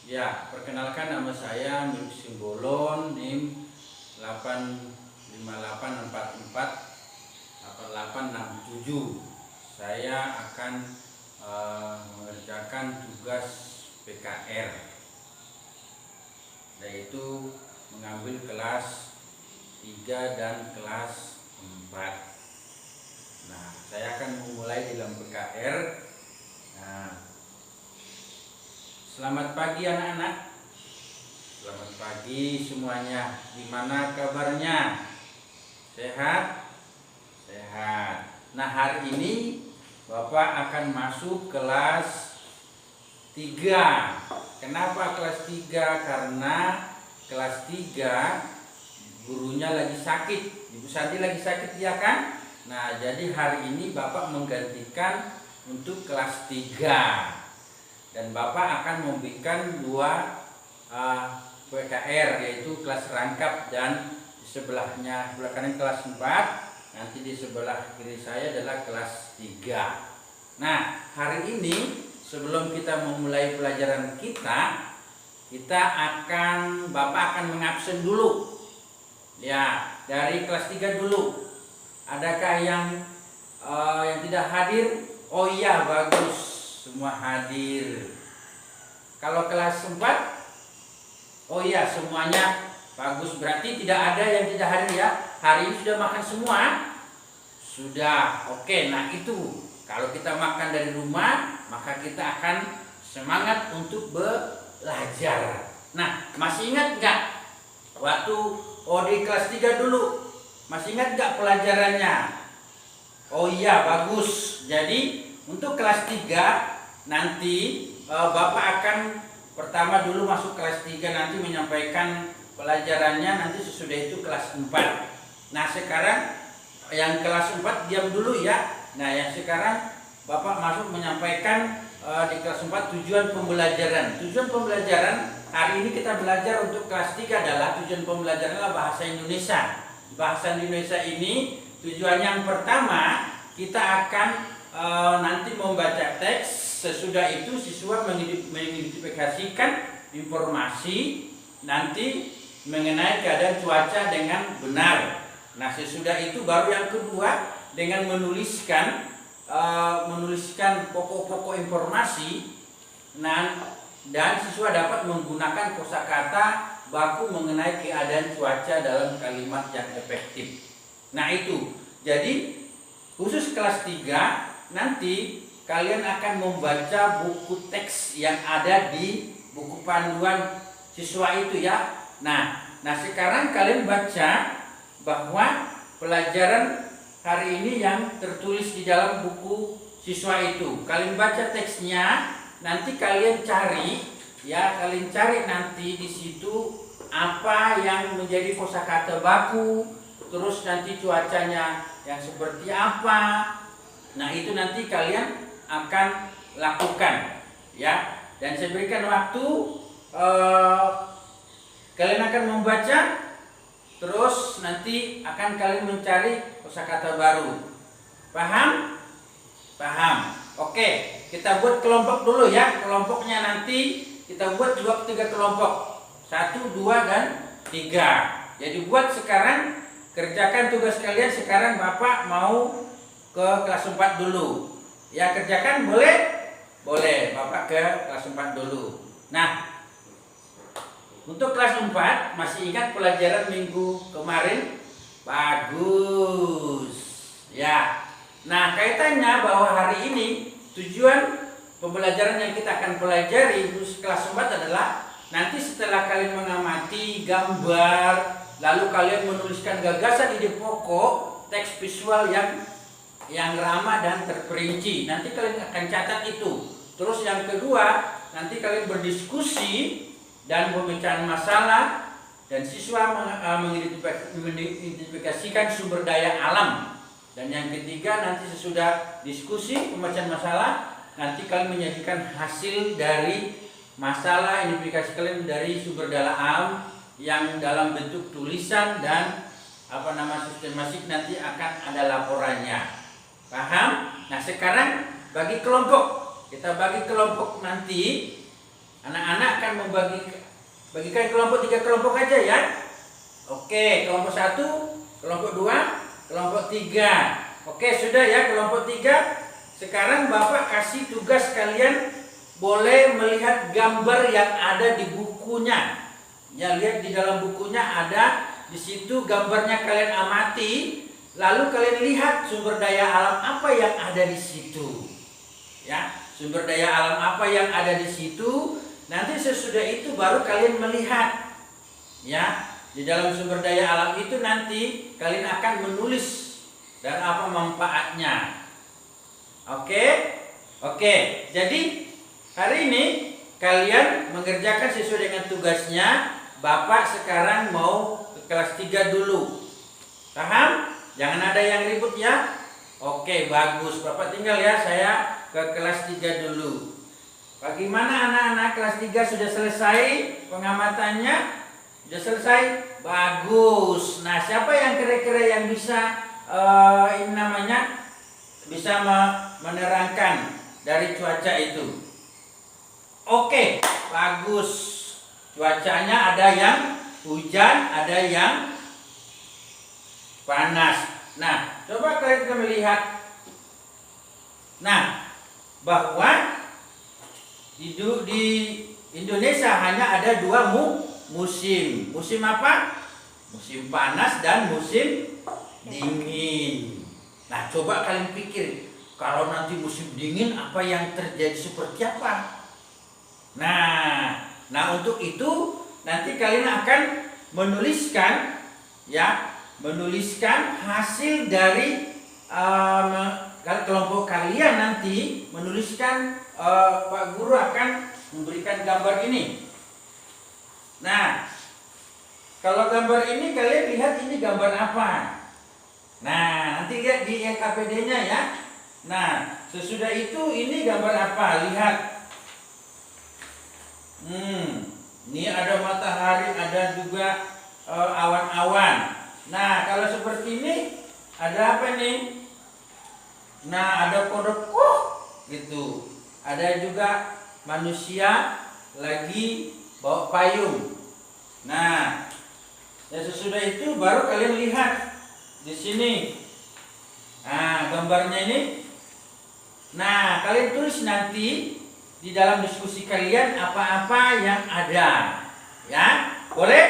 Ya, perkenalkan nama saya Milik Simbolon, NIM 858448867. Saya akan mengerjakan tugas PKR, yaitu mengambil kelas 3 dan kelas 4. Nah, saya akan memulai dalam PKR. Nah, selamat pagi anak-anak. Selamat pagi semuanya. Gimana kabarnya? Sehat? Sehat. Nah, hari ini Bapak akan masuk kelas 3. Kenapa kelas 3? Karena kelas 3 gurunya lagi sakit. Ibu Santi lagi sakit, ya kan? Nah, jadi hari ini Bapak menggantikan untuk kelas 3. Dan Bapak akan memberikan 2 PKR, yaitu kelas rangkap dan di sebelahnya, sebelah kanan kelas 4. Nanti di sebelah kiri saya adalah kelas 3. Nah, hari ini sebelum kita memulai pelajaran kita Bapak akan mengabsen dulu. Ya, dari kelas 3 dulu. Adakah yang tidak hadir? Oh iya, bagus, semua hadir. Kalau kelas 4, oh iya, semuanya bagus. Berarti tidak ada yang tidak hadir, ya. Hari ini sudah makan semua? Sudah. Oke, nah itu. Kalau kita makan dari rumah, maka kita akan semangat untuk belajar. Nah, masih ingat nggak waktu di kelas 3 dulu? Masih ingat nggak pelajarannya? Oh iya, bagus. Jadi untuk kelas 3 nanti Bapak akan pertama dulu masuk kelas 3, nanti menyampaikan pelajarannya, nanti sesudah itu kelas 4. Nah, sekarang yang kelas 4 diam dulu, ya. Nah, yang sekarang Bapak masuk menyampaikan di kelas 4 tujuan pembelajaran. Tujuan pembelajaran hari ini kita belajar untuk kelas 3 adalah tujuan pembelajaran adalah bahasa Indonesia. Bahasa Indonesia ini tujuan yang pertama, kita akan nanti membaca teks. Sesudah itu siswa mengidentifikasikan informasi nanti mengenai keadaan cuaca dengan benar. Nah, sesudah itu baru yang kedua dengan menuliskan pokok-pokok informasi. Nah, dan siswa dapat menggunakan kosakata baku mengenai keadaan cuaca dalam kalimat yang efektif. Nah, itu. Jadi khusus kelas 3 nanti kalian akan membaca buku teks yang ada di buku panduan siswa itu, ya. Nah, sekarang kalian baca bahwa pelajaran hari ini yang tertulis di dalam buku siswa itu. Kalian baca teksnya, nanti kalian cari, ya, kalian cari nanti di situ apa yang menjadi kosakata baku, terus nanti cuacanya yang seperti apa. Nah, itu nanti kalian akan lakukan, ya. Dan saya berikan waktu, kalian akan membaca, terus nanti akan kalian mencari kosakata baru. Paham? Paham. Oke, kita buat kelompok dulu, ya. Kelompoknya nanti kita buat 3 kelompok. 1, 2, dan 3. Jadi buat sekarang, kerjakan tugas kalian sekarang. Bapak mau ke kelas 4 dulu. Ya, kerjakan boleh? Boleh, Bapak ke kelas 4 dulu. Nah, untuk kelas 4, masih ingat pelajaran minggu kemarin? Bagus. Ya. Nah, kaitannya bahwa hari ini tujuan pembelajaran yang kita akan pelajari khusus kelas 4 adalah nanti setelah kalian mengamati gambar, lalu kalian menuliskan gagasan ide pokok, teks visual yang ramah dan terperinci. Nanti kalian akan catat itu. Terus yang kedua, nanti kalian berdiskusi dan pemecahan masalah, dan siswa mengidentifikasikan sumber daya alam. Dan yang ketiga, nanti sesudah diskusi pemecahan masalah, nanti kalian menyajikan hasil dari masalah identifikasi kalian dari sumber daya alam yang dalam bentuk tulisan dan sistematik, nanti akan ada laporannya. Paham? Nah, sekarang bagi kelompok. Kita bagi kelompok, nanti anak-anak akan akan bagikan kelompok 3 kelompok aja ya. Oke, kelompok 1, kelompok 2, kelompok 3. Oke, sudah ya kelompok 3. Sekarang Bapak kasih tugas kalian boleh melihat gambar yang ada di bukunya. Ya, lihat di dalam bukunya ada di situ gambarnya, kalian amati. Lalu kalian lihat sumber daya alam apa yang ada di situ. Ya, sumber daya alam apa yang ada di situ. Nanti sesudah itu baru kalian melihat. Ya, di dalam sumber daya alam itu nanti kalian akan menulis dan apa manfaatnya. Oke. Jadi hari ini kalian mengerjakan sesuai dengan tugasnya. Bapak sekarang mau ke kelas 3 dulu. Paham? Jangan ada yang ribut ya. Oke, bagus. Bapak tinggal ya, saya ke kelas 3 dulu. Bagaimana anak-anak kelas 3 sudah selesai pengamatannya? Sudah selesai? Bagus. Nah, siapa yang kira-kira yang bisa bisa menerangkan dari cuaca itu? Oke, bagus. Cuacanya ada yang hujan, ada yang panas. Nah, coba kalian melihat. Nah, bahwa di Indonesia hanya ada 2 musim. Musim apa? Musim panas dan musim dingin. Nah, coba kalian pikir, kalau nanti musim dingin apa yang terjadi, seperti apa? Nah untuk itu nanti kalian akan menuliskan hasil dari kelompok kalian. Nanti menuliskan, Pak Guru akan memberikan gambar ini. Nah, kalau gambar ini kalian lihat, ini gambar apa? Nah, nanti lihat di LKPD-nya ya. Nah, sesudah itu ini gambar apa? Lihat. Ini ada matahari, ada juga awan-awan. Nah, kalau seperti ini ada apa nih? Nah, ada kodok gitu. Ada juga manusia lagi bawa payung. Nah, ya sesudah itu baru kalian lihat di sini. Nah, gambarnya ini. Nah, kalian tulis nanti di dalam diskusi kalian apa-apa yang ada. Ya, boleh?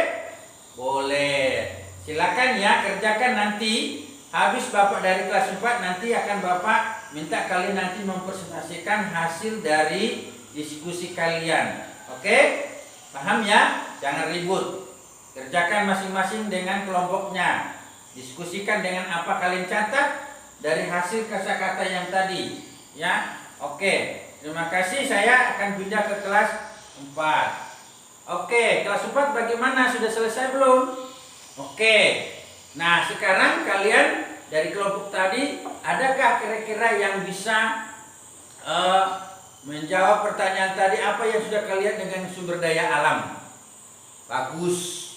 Boleh. Silakan ya, kerjakan nanti. Habis Bapak dari kelas 4, nanti akan Bapak minta kalian nanti mempresentasikan hasil dari diskusi kalian. Oke? Paham ya? Jangan ribut. Kerjakan masing-masing dengan kelompoknya. Diskusikan dengan apa kalian catat dari hasil kosakata yang tadi. Ya, oke. Terima kasih, saya akan pindah ke kelas 4. Oke, kelas 4 bagaimana? Sudah selesai belum? Oke. Nah, sekarang kalian dari kelompok tadi, adakah kira-kira yang bisa menjawab pertanyaan tadi? Apa yang sudah kalian dengan sumber daya alam? Bagus.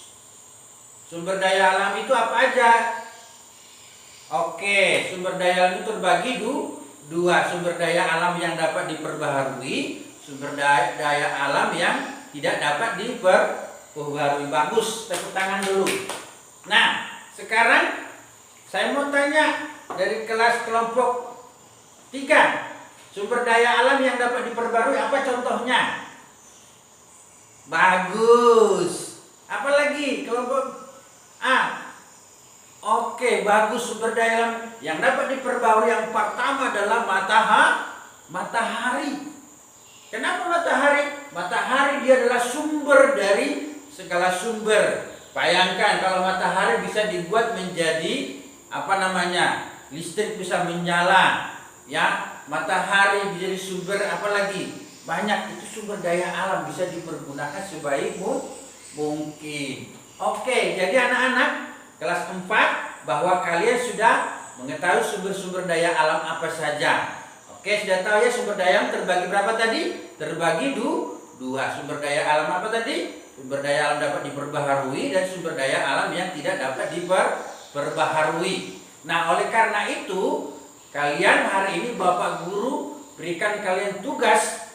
Sumber daya alam itu apa aja? Oke, sumber daya alam itu terbagi dua. Sumber daya alam yang dapat diperbaharui, sumber daya alam yang tidak dapat diperbaharui. Bagus, tepuk tangan dulu. Nah, sekarang saya mau tanya dari kelas kelompok 3, sumber daya alam yang dapat diperbarui apa contohnya? Bagus. Apalagi kelompok A? Oke, bagus. Sumber daya alam yang dapat diperbarui yang pertama adalah matahari. Kenapa matahari? Matahari dia adalah sumber dari segala sumber. Bayangkan kalau matahari bisa dibuat menjadi listrik bisa menyala. Ya, matahari menjadi sumber apalagi? Banyak, itu sumber daya alam bisa dipergunakan sebaik mungkin. Oke, jadi anak-anak kelas 4 bahwa kalian sudah mengetahui sumber-sumber daya alam apa saja. Oke, sudah tahu ya sumber daya alam terbagi berapa tadi? Terbagi dua. Sumber daya alam apa tadi? Sumber daya alam dapat diperbaharui dan sumber daya alam yang tidak dapat diperbaharui. Nah, oleh karena itu, kalian hari ini Bapak Guru berikan kalian tugas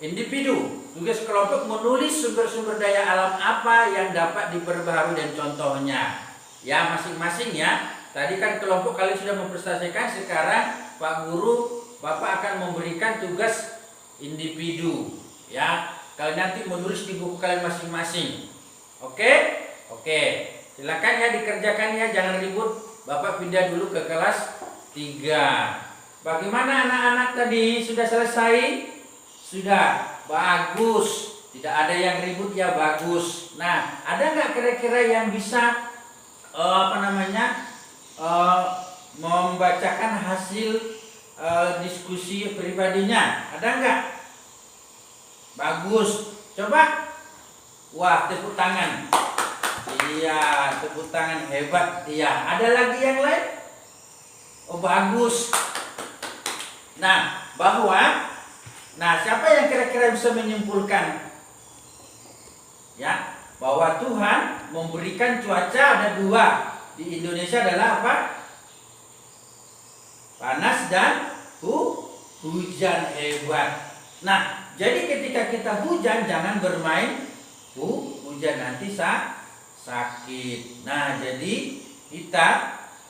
individu Tugas kelompok menulis sumber-sumber daya alam apa yang dapat diperbaharui dan contohnya. Ya, masing-masing ya. Tadi kan kelompok kalian sudah mempresentasikan, sekarang Pak Guru, Bapak akan memberikan tugas individu. Ya, kalian nanti menulis di buku kalian masing-masing. Oke? Oke. Silakan ya dikerjakan ya, jangan ribut. Bapak pindah dulu ke kelas 3. Bagaimana anak-anak tadi? Sudah selesai? Sudah. Bagus. Tidak ada yang ribut ya, bagus. Nah, ada nggak kira-kira yang bisa membacakan hasil diskusi pribadinya? Ada nggak? Bagus. Coba. Wah, tepuk tangan. Iya, tepuk tangan, hebat. Iya, ada lagi yang lain? Oh, bagus. Nah, siapa yang kira-kira bisa menyimpulkan ya bahwa Tuhan memberikan cuaca ada 2 di Indonesia adalah apa? Panas dan hujan, hebat. Nah, jadi ketika kita hujan jangan bermain hujan, nanti sakit. Nah, jadi kita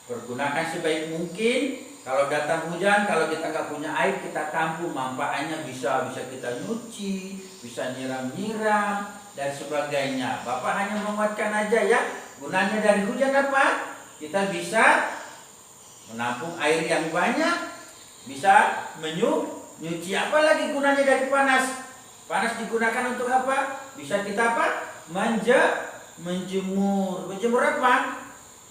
pergunakan sebaik mungkin. Kalau datang hujan, kalau kita nggak punya air, kita tampung. Manfaatnya bisa kita nyuci, bisa nyiram-nyiram dan sebagainya. Bapak hanya menguatkan aja ya. Gunanya dari hujan apa? Kita bisa menampung air yang banyak, bisa menyuci. Apa lagi gunanya dari panas? Panas digunakan untuk apa? Bisa kita apa? Menjemur. Menjemur apa?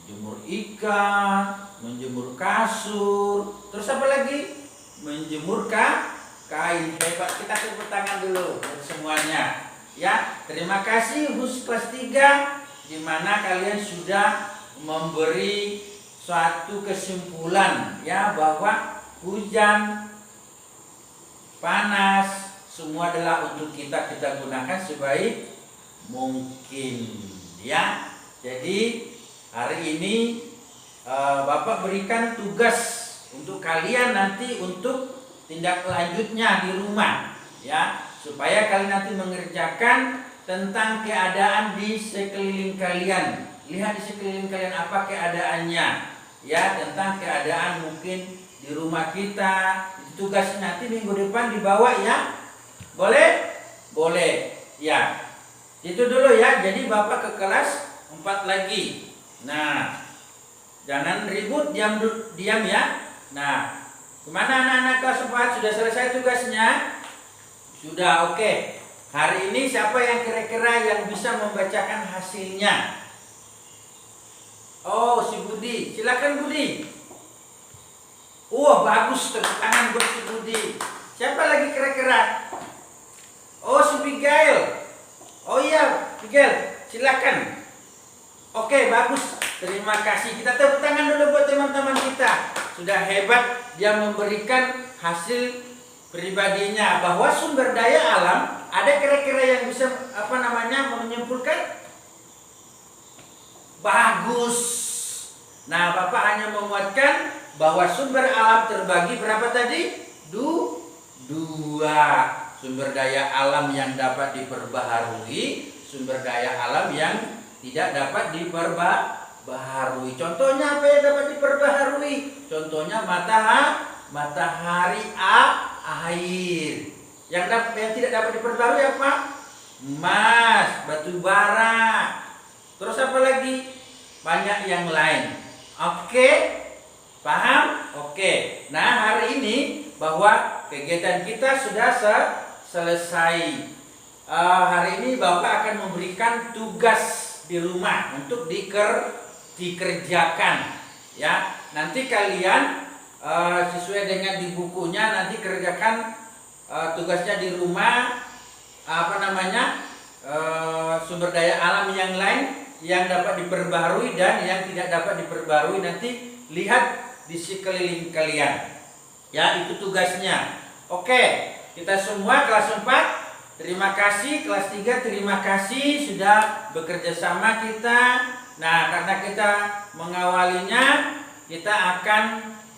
Menjemur ikan, menjemur kasur, terus apa lagi? Menjemur kain. Hebat, kita tepuk tangan dulu semuanya. Ya, terima kasih khusus kelas 3 di mana kalian sudah memberi suatu kesimpulan ya bahwa hujan, panas semua adalah untuk kita gunakan sebaik mungkin ya. Jadi hari ini Bapak berikan tugas untuk kalian nanti untuk tindak lanjutnya di rumah ya, supaya kalian nanti mengerjakan tentang keadaan di sekeliling kalian. Lihat di sekeliling kalian apa keadaannya ya, tentang keadaan mungkin di rumah kita. Tugas nanti minggu depan dibawa ya. Boleh? Boleh ya. Itu dulu ya. Jadi Bapak ke kelas 4 lagi. Nah, jangan ribut, diam ya. Nah, kemana anak-anak kelas 4? Sudah selesai tugasnya? Sudah, oke. Hari ini siapa yang kira-kira yang bisa membacakan hasilnya? Oh, si Budi. Silakan Budi. Wah, bagus, tepuk tangan buat si Budi. Siapa lagi kira-kira? Oh, si Miguel. Oh iya, Miguel, silakan. Oke, bagus. Terima kasih. Kita tepuk tangan dulu buat teman-teman kita. Sudah hebat dia memberikan hasil pribadinya bahwa sumber daya alam ada kira-kira yang bisa menyimpulkan. Bagus. Nah, Bapak hanya menguatkan bahwa sumber alam terbagi berapa tadi? 2. Sumber daya alam yang dapat diperbaharui, sumber daya alam yang tidak dapat diperbaharui. Contohnya apa yang dapat diperbaharui? Contohnya matahari, air. Yang tidak dapat diperbaharui apa? Emas, batu bara. Terus apa lagi? Banyak yang lain. Oke? Paham? Oke. Nah, hari ini bahwa kegiatan kita sudah selesai. Hari ini Bapak akan memberikan tugas di rumah untuk dikerjakan ya. Nanti kalian sesuai dengan di bukunya nanti kerjakan tugasnya di rumah, sumber daya alam yang lain yang dapat diperbaharui dan yang tidak dapat diperbaharui nanti lihat di sekeliling kalian ya, itu tugasnya. Oke, kita semua kelas 4 terima kasih, kelas 3 terima kasih sudah bekerja sama kita. Nah, karena kita mengawalinya, kita akan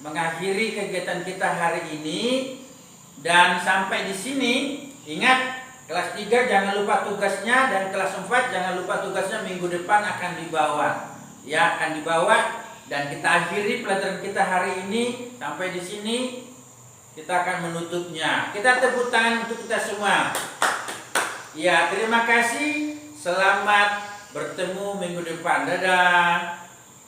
mengakhiri kegiatan kita hari ini. Dan sampai di sini, ingat Kelas 3 jangan lupa tugasnya, dan kelas 4 jangan lupa tugasnya minggu depan akan dibawa. Ya, akan dibawa, dan kita akhiri pelajaran kita hari ini sampai di sini. Kita akan menutupnya. Kita tepuk tangan untuk kita semua. Ya, terima kasih. Selamat bertemu minggu depan. Dadah.